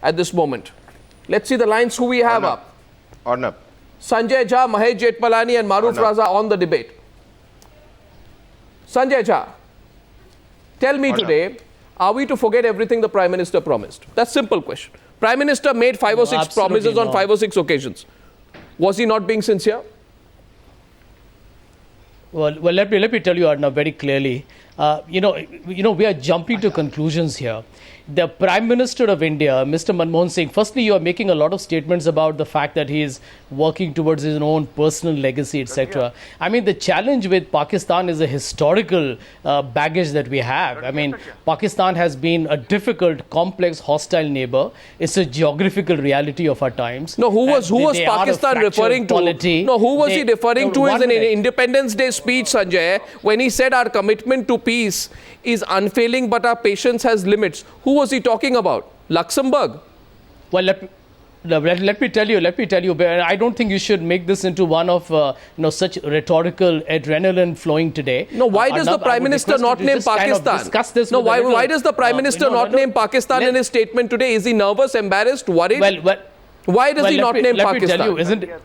at this moment. Let's see the lines who we have up. Arnab. Sanjay Jha, Mahesh Jetpalani and Maruf Raza on the debate. Sanjay Jha, tell me today, are we to forget everything the Prime Minister promised? That's a simple question. Prime Minister made 5 or 6 promises on 5 or 6 occasions. Was he not being sincere? Well, let me tell you, Arnab, very clearly. We are jumping to conclusions here. The Prime Minister of India, Mr. Manmohan Singh, firstly, you are making a lot of statements about the fact that he is working towards his own personal legacy, etc. I mean, the challenge with Pakistan is a historical baggage that we have. I mean, Pakistan has been a difficult, complex, hostile neighbor. It's a geographical reality of our times. No, who was Pakistan referring to? No, who was he referring to in an Independence Day speech, Sanjay, when he said our commitment to peace is unfailing, but our patience has limits? Who was he talking about? Luxembourg? Well, let me tell you, I don't think you should make this into one of such rhetorical adrenaline flowing today. No, why does the Prime Minister not name Pakistan? No, why does the Prime Minister not name Pakistan in his statement today? Is he nervous, embarrassed, worried? Why does he not name Pakistan? Let me tell you, isn't it?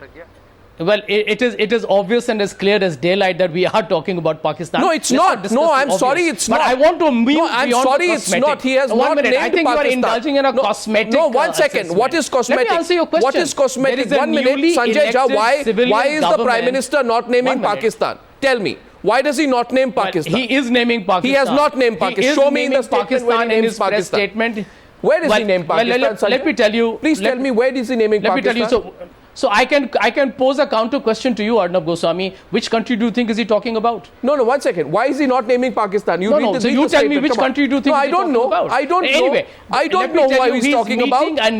Well, it is obvious and as clear as daylight that we are talking about Pakistan. No, it's not. No, I'm sorry, it's not. But I want to move No, I'm sorry, it's not. He has not named Pakistan. I think you are indulging in a cosmetic. No, 1 second. What is cosmetic? Let me answer your question. What is cosmetic? 1 minute, Sanjay Jha. Why is the Prime Minister not naming Pakistan? Tell me. Why does he not name Pakistan? He is naming Pakistan. He has not named Pakistan. Show me in the Pakistan in his press statement. Where does he name Pakistan? Let me tell you. Please tell me, where is he naming Pakistan? Let me tell you. So I can pose a counter question to you, Arnab Goswami. Which country do you think is he talking about? No, 1 second. Why is he not naming Pakistan? So you tell me which country do you think he's talking about? I don't know. Anyway, I don't know why he's talking about. I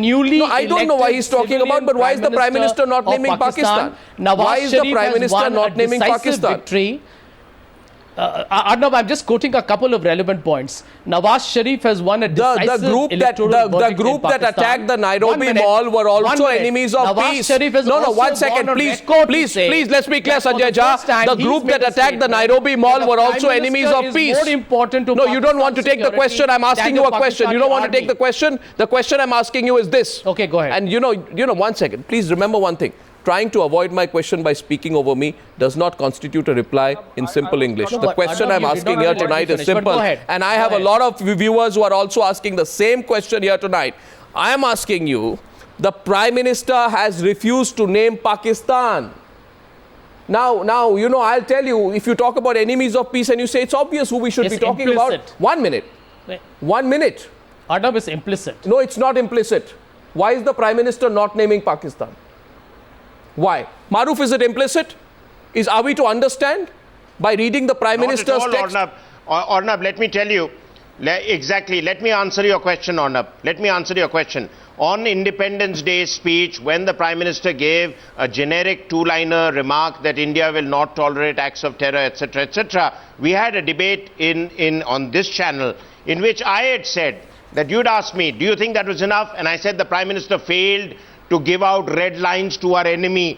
don't know why he's talking about, but why is the Prime Minister not naming Pakistan? Why is the Prime Minister not naming Pakistan? Arnab, I'm just quoting a couple of relevant points. Nawaz Sharif has won a decisive the group that attacked the Nairobi Mall were also enemies of peace. No, 1 second, please, let's be clear, Sanjay Jha. The group that attacked the Nairobi Mall were also enemies of peace. No, you don't want to take the question. I'm asking you a question. You don't want to take the question. The question I'm asking you is this. Okay, go ahead. And you know, 1 second. Please remember one thing. Trying to avoid my question by speaking over me does not constitute a reply in simple English. The question I'm asking here tonight is simple. And I have a lot of viewers who are also asking the same question here tonight. I am asking you, the Prime Minister has refused to name Pakistan. Now, I'll tell you, if you talk about enemies of peace and you say it's obvious who we should be talking about. 1 minute. 1 minute. Arnab, is implicit. No, it's not implicit. Why is the Prime Minister not naming Pakistan? Why? Maruf, is it implicit? Are we to understand by reading the Prime Minister's text? Arnab, let me tell you. Exactly. Let me answer your question, Arnab. Let me answer your question. On Independence Day speech, when the Prime Minister gave a generic two-liner remark that India will not tolerate acts of terror, etc., we had a debate on this channel in which I had said that you'd asked me, do you think that was enough? And I said the Prime Minister failed to give out red lines to our enemy.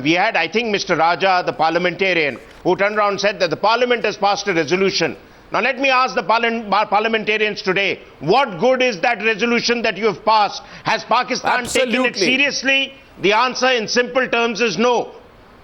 We had, I think, Mr. Raja, the parliamentarian, who turned around and said that the Parliament has passed a resolution. Now let me ask the parliamentarians today, what good is that resolution that you have passed? Has Pakistan taken it seriously? The answer in simple terms is no.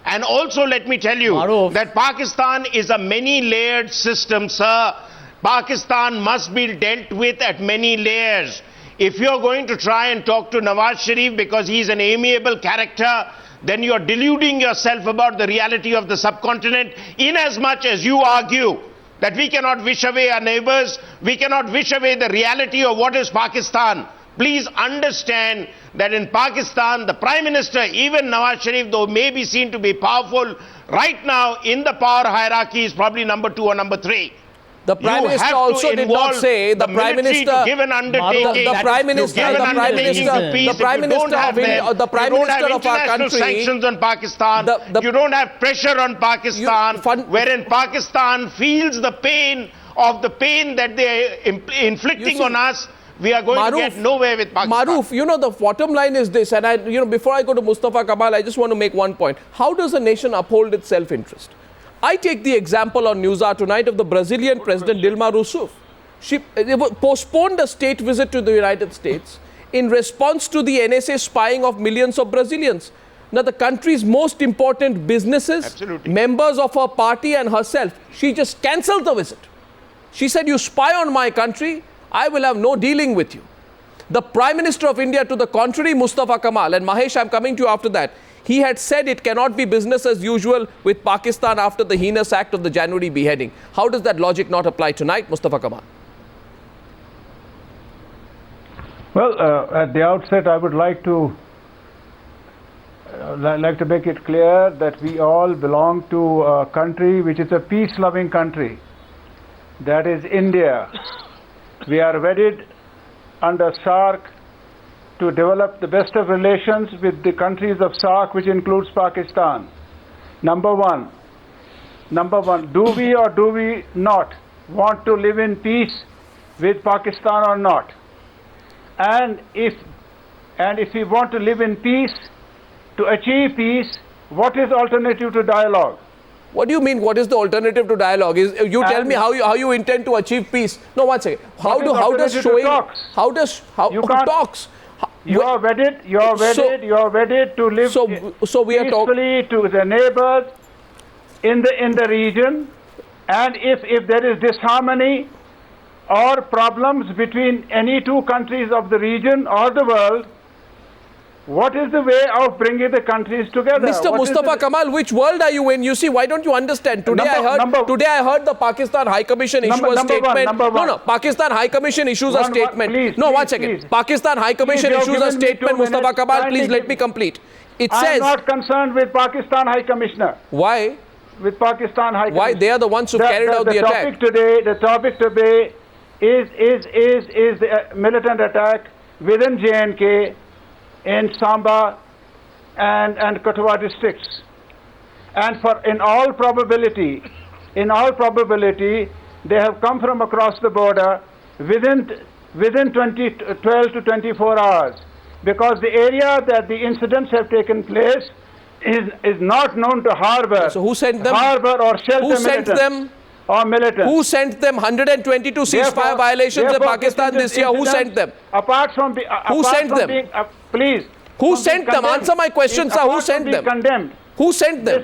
And also let me tell you that Pakistan is a many-layered system, sir. Pakistan must be dealt with at many layers. If you're going to try and talk to Nawaz Sharif because he's an amiable character, then you're deluding yourself about the reality of the subcontinent, in as much as you argue that we cannot wish away our neighbors, we cannot wish away the reality of what is Pakistan. Please understand that in Pakistan, the Prime Minister, even Nawaz Sharif, though may be seen to be powerful, right now in the power hierarchy is probably number 2 or number 3. The Prime Minister also did not say the Prime Minister of our country sanctions on Pakistan. You don't have pressure on Pakistan, wherein Pakistan feels the pain that they are inflicting on us. We are going to get nowhere with Pakistan. Maruf, the bottom line is this, and before I go to Mustafa Kamal, I just want to make one point. How does a nation uphold its self-interest? I take the example on Newshour tonight of the Brazilian President Dilma Rousseff. She postponed a state visit to the United States in response to the NSA spying of millions of Brazilians. Now, the country's most important businesses, Absolutely. members of her party and herself, she just cancelled the visit. She said, you spy on my country, I will have no dealing with you. The Prime Minister of India, to the contrary, Mustafa Kamal, and Mahesh, I'm coming to you after that, he had said it cannot be business as usual with Pakistan after the heinous act of the January beheading. How does that logic not apply tonight, Mustafa Kamal? Well, at the outset, I would like to make it clear that we all belong to a country which is a peace-loving country. That is India. We are wedded under SAARC to develop the best of relations with the countries of SAARC, which includes Pakistan. Number one, do we or do we not want to live in peace with Pakistan or not? And if we want to live in peace, to achieve peace, what is alternative to dialogue? What do you mean? What is the alternative to dialogue? Tell me how you intend to achieve peace. No, one second. How does showing talks? Talks? You are wedded to live so we are peacefully to the neighbors in the region, and if there is disharmony or problems between any two countries of the region or the world, what is the way of bringing the countries together? Mr. Mustafa Kamal, which world are you in? You see, why don't you understand? Today I heard the Pakistan High Commission issue a statement. No, Pakistan High Commission issues a statement. One second. Pakistan High Commission issues a statement, Mustafa Kamal. Please let me complete. It says... I am not concerned with Pakistan High Commissioner. Why? With Pakistan High Commissioner. Why? They are the ones who carried out the attack. The topic today is the militant attack within J&K in Samba and Katwa districts, and in all probability, they have come from across the border within 12 to 24 hours, because the area that the incidents have taken place is not known to Harbour. So who sent them? Harbour or shelter. Who sent them? Or militant. Who sent them? 122 ceasefire violations in Pakistan this year. Who sent them? Apart from who sent them? Please. Who sent them? Answer my question, sir. Who sent them? Condemned. Who sent them?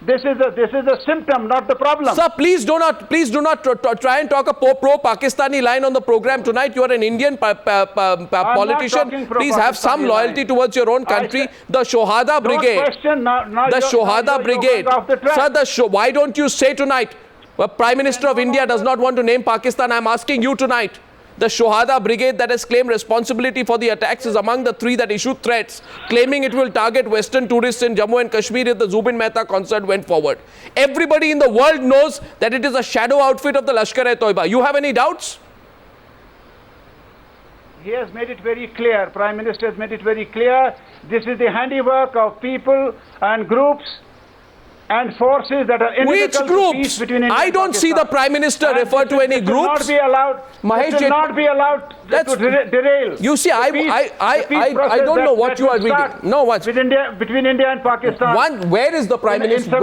This is a symptom, not the problem. Sir, please do not try and talk a pro-Pakistani line on the program tonight. You are an Indian politician. Please have some loyalty towards your own country. The Shohada Brigade. The Shohada Brigade. Sir, why don't you say tonight? The Prime Minister of India does not want to name Pakistan. I am asking you tonight. The Shohada Brigade that has claimed responsibility for the attacks is among the three that issued threats, claiming it will target Western tourists in Jammu and Kashmir if the Zubin Mehta concert went forward. Everybody in the world knows that it is a shadow outfit of the Lashkar-e-Toiba. You have any doubts? He has made it very clear. Prime Minister has made it very clear. This is the handiwork of people and groups and forces that are inimical to peace between India I don't see the Prime Minister refer to any groups. This will not be allowed to derail. You see, I don't know what you are reading. No, once. Between India and Pakistan. Where is the Prime Minister?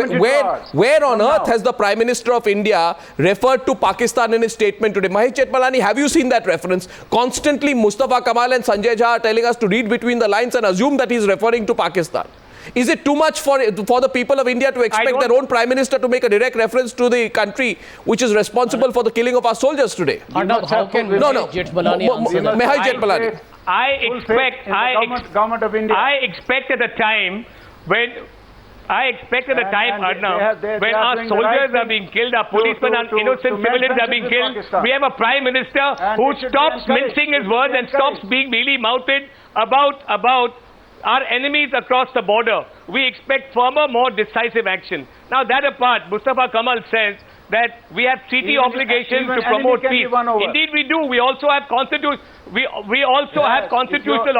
Where on earth has the Prime Minister of India referred to Pakistan in his statement today? Mahesh Jethmalani, have you seen that reference? Constantly Mustafa Kamal and Sanjay Jha are telling us to read between the lines and assume that he is referring to Pakistan. Is it too much for the people of India to expect their own Prime Minister to make a direct reference to the country which is responsible for the killing of our soldiers today? How can Mahesh Jethmalani answer that? Mahesh Jethmalani. Government of India. I expect at the time, Arnav, when our soldiers are being killed, our policemen and innocent civilians are being killed, we have a Prime Minister who stops mincing his words and stops being mealy-mouthed about our enemies across the border. We expect firmer, more decisive action. Now, that apart, Mustafa Kamal says that we have treaty obligations to promote peace. Indeed, we do. We also have constitutional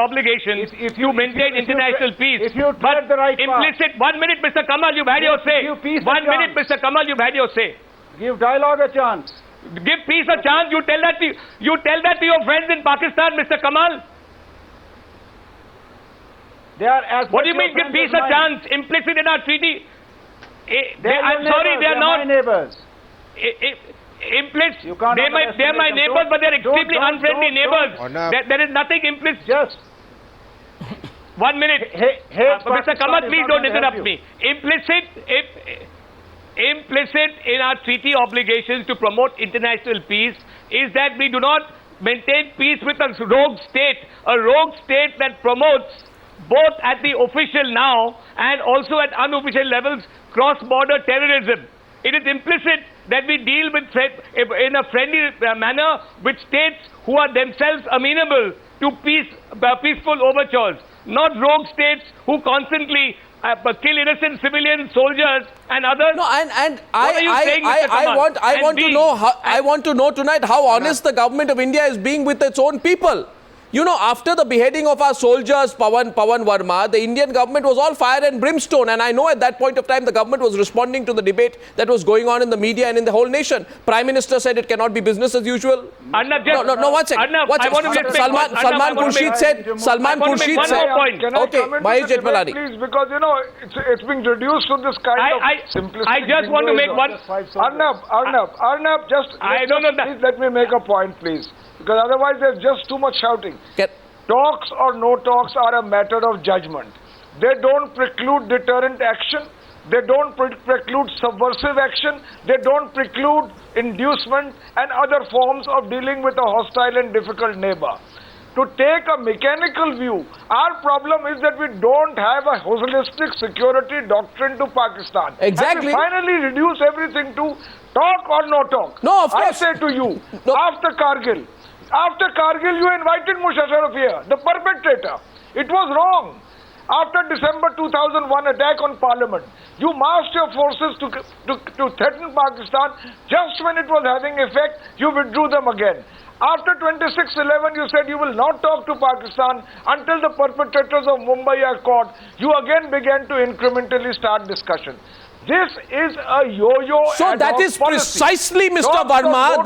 obligations to maintain international peace. But implicit, 1 minute, Mr. Kamal, you've had your say. 1 minute, Mr. Kamal, you've had your say. Give dialogue a chance. Give peace a chance. You tell that to your friends in Pakistan, Mr. Kamal. What do you mean give peace a chance? Implicit in our treaty. I'm sorry, they are not. My neighbors. implicit. You can't They're my underestimate them. neighbors, but they're extremely Don't- unfriendly neighbors. Honor. There is nothing implicit. Just 1 minute. hate Mr. Pakistan Kamath, is please not don't going to help interrupt you. me. Implicit in our treaty obligations to promote international peace is that we do not maintain peace with a rogue state that promotes both at the official now and also at unofficial levels cross-border terrorism. It is implicit that we deal with in a friendly manner with states who are themselves amenable to peaceful overtures, not rogue states who constantly kill innocent civilian soldiers and others. No, and What are you saying, Mr. Kamal? I want to know tonight how honest the government of India is being with its own people. You know, after the beheading of our soldiers, Pawan Verma, the Indian government was all fire and brimstone. And I know at that point of time, the government was responding to the debate that was going on in the media and in the whole nation. Prime Minister said it cannot be business as usual. Arnab, No, one second. Arnab, I want to make Salman Khurshid said. Salman Khurshid said. Point. Can I Okay, come into Mahesh the debate, Jethmalani. please, because you know it's being reduced to this kind of simplistic. I just want to make one. Arnab, just I don't know that. please let me make a point, please, because otherwise there's just too much shouting. Talks or no talks are a matter of judgment. They don't preclude deterrent action. They don't preclude subversive action. They don't preclude inducement and other forms of dealing with a hostile and difficult neighbor. To take a mechanical view, our problem is that we don't have a holistic security doctrine to Pakistan. Exactly. And we finally reduce everything to talk or no talk. No, of course. I say to you, No. after Kargil, you invited Musharraf here, the perpetrator. It was wrong. After December 2001 attack on Parliament, you massed your forces to threaten Pakistan. Just when it was having effect, you withdrew them again. After 26/11, you said you will not talk to Pakistan until the perpetrators of Mumbai are caught. You again began to incrementally start discussion. This is a yo-yo. So that is precisely, Mr. Verma,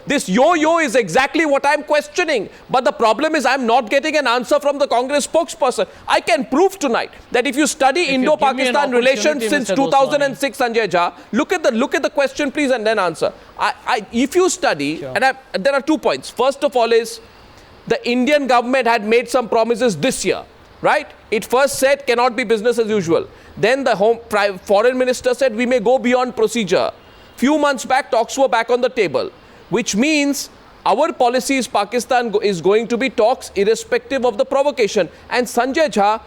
this yo-yo is exactly what I'm questioning. But the problem is I'm not getting an answer from the Congress spokesperson. I can prove tonight that if you study Indo-Pakistan relations since 2006, Sanjay Jha, look at the question, please, and then answer. If you study, there are 2 points. First of all is the Indian government had made some promises this year. Right? It first said cannot be business as usual. Then the foreign minister said we may go beyond procedure. Few months back, talks were back on the table, which means our policy is Pakistan is going to be talks irrespective of the provocation. And Sanjay Jha,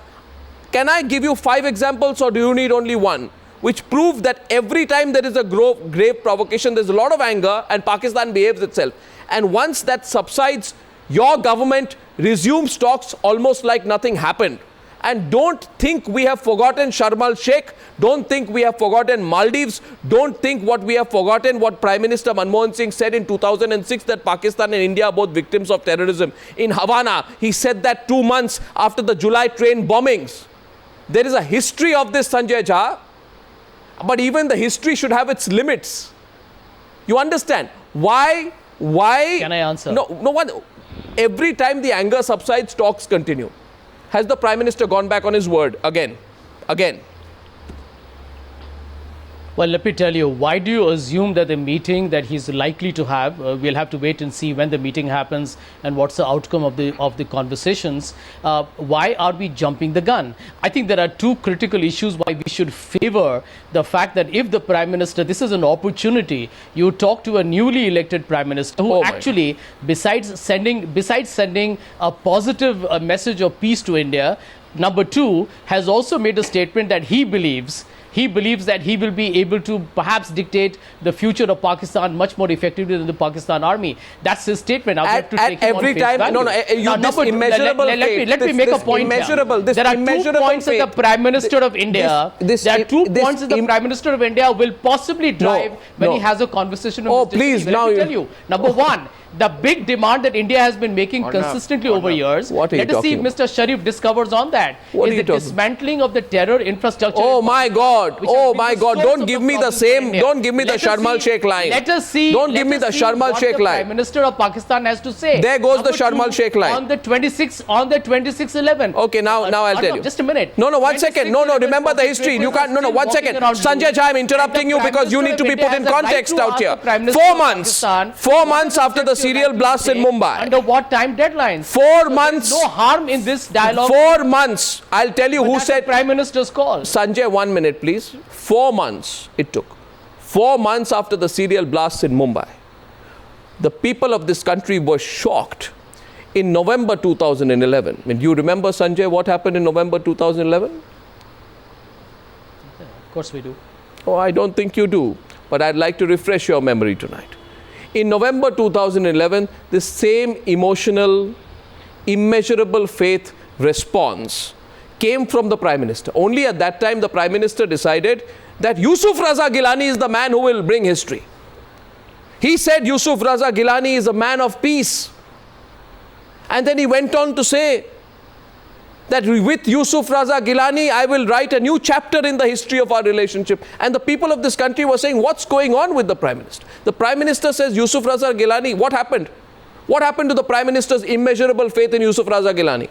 can I give you 5 examples or do you need only one? Which prove that every time there is a grave provocation, there's a lot of anger and Pakistan behaves itself. And once that subsides, your government resumes talks almost like nothing happened. And don't think we have forgotten Sharm el-Sheikh. Don't think we have forgotten Maldives. Don't think what we have forgotten what Prime Minister Manmohan Singh said in 2006 that Pakistan and India are both victims of terrorism. In Havana, he said that 2 months after the July train bombings. There is a history of this, Sanjay Jha. But even the history should have its limits. You understand? Why? Can I answer? No one. Every time the anger subsides, talks continue. Has the Prime Minister gone back on his word again? Well, let me tell you, why do you assume that the meeting that he's likely to have, we'll have to wait and see when the meeting happens and what's the outcome of the conversations. Why are we jumping the gun? I think there are 2 critical issues why we should favor the fact that if the Prime Minister, this is an opportunity, you talk to a newly elected Prime Minister who actually, besides sending a positive message of peace to India, number 2, has also made a statement that he believes that he will be able to perhaps dictate the future of Pakistan much more effectively than the Pakistan army. That's his statement. Now, At every time, let me make a point. There are 2 points that the Prime Minister of India, the Prime Minister of India will possibly drive when he has a conversation with Mr. Please, Let me tell you. Number 1, The big demand that India has been making consistently over years. What are you Let us see if talking Mr. Sharif discovers on that. What is are you the talking? dismantling of the terror infrastructure. Oh my God! which has Oh been my the God! source Don't of give the me the problem for same. India. Don't give me the Let us Sharm el see- Sheikh line. Let us see. Don't give me let the us see Sharm el what Sheikh the line. Prime Minister of Pakistan has to say. There goes the Number Sharm el two, Sheikh line. On the 26/11. Okay, now I'll tell you. Just a minute. No, 1 second. No, 26/11 remember the history. You can't. No, 1 second. Sanjay Jha, I'm interrupting you because you need to be put in context out here. 4 months. 4 months after the serial blast in Mumbai. Under what time deadlines? 4 months. No harm in this dialogue. 4 months. I'll tell you But who that's the said. Prime Minister's call. Sanjay, 1 minute, please. 4 months it took. 4 months after the serial blasts in Mumbai. The people of this country were shocked. In November 2011, do you remember, Sanjay, what happened in November 2011? Of course we do. Oh, I don't think you do, but I'd like to refresh your memory tonight. In November 2011, this same emotional, immeasurable faith response came from the Prime Minister. Only at that time, the Prime Minister decided that Yusuf Raza Gilani is the man who will bring history. He said Yusuf Raza Gilani is a man of peace. And then he went on to say that with Yusuf Raza Gilani, I will write a new chapter in the history of our relationship. And the people of this country were saying, what's going on with the Prime Minister? The Prime Minister says, Yusuf Raza Gilani, what happened? What happened to the Prime Minister's immeasurable faith in Yusuf Raza Gilani?